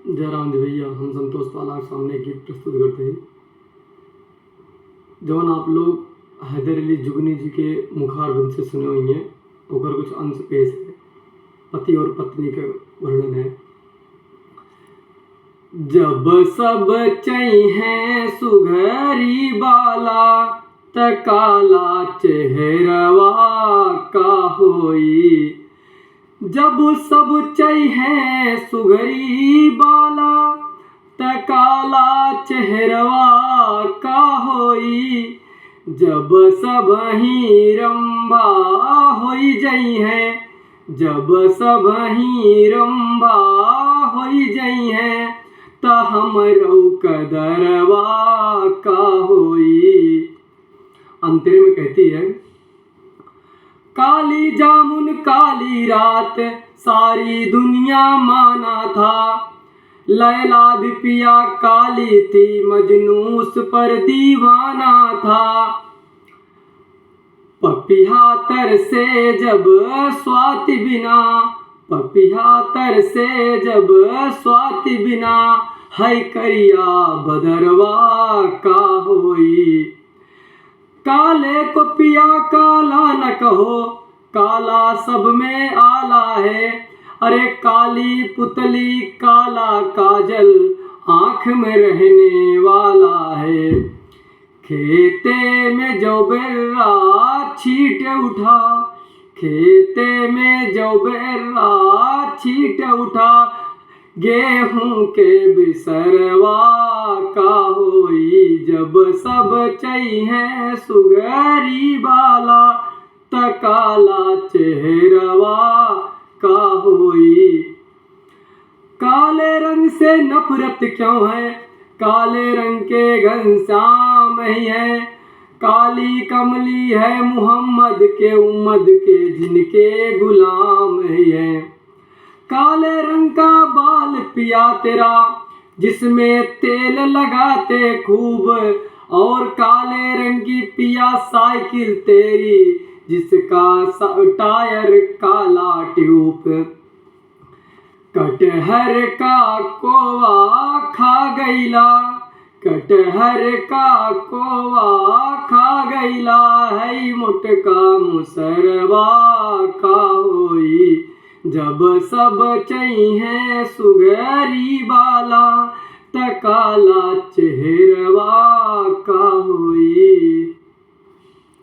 जयराम जी भैया, हम संतोष पाल आपके सामने गीत प्रस्तुत करते हैं। जवन आप लोग हैदर अली जुगनी जी के मुखारबिंद से सुने हुई हैं, ओकर कुछ अंश पेश है। पति और पत्नी का वर्णन है। जब सब चैहें सुघरी बाला, त काला चेहरवा का होई। जब सब चैहें सुघरी बाला, त काला चेहरवा का होई। जब सबही रंभा होई जई हैं, जब सबही रंभा होई जई हैं, त हमरौ कदरवा का होई। अंतरे में कहती है, काली जामुन काली रात सारी दुनिया माना था। लैला भी पिया काली थी, मजनू उस पर दीवाना था। पपिहा तर से जब स्वाति बिना, पपिहा तर से जब स्वाति बिना, है करिया बदरवा का होई। काले को पिया काला न कहो, काला सब में आला है। अरे काली पुतली काला काजल, आँख में रहने वाला है। खेते में जो बेर्रा छीट उठा, खेते में जो बेर्रा छीट उठा, गेहूं के बिसरवा का होई। जब सब चैहें सुघरी बाला, त काला चेहरवा का होई। काले रंग से नफरत क्यों है, काले रंग के घनश्याम ही है। काली कमली है मुहम्मद के उम्मद के, जिनके गुलाम ही है। काले रंग का बाल पिया तेरा, जिसमें तेल लगाते खूब, और काले रंग की पिया साइकिल तेरी, जिसका टायर काला ट्यूब। कटहर का कोवा खा गईला, कटहर का कोवा खा गईला, है मुटका मुसरवा का होई। जब सब चैहें सुघरी बाला, त काला चेहरवा का होई।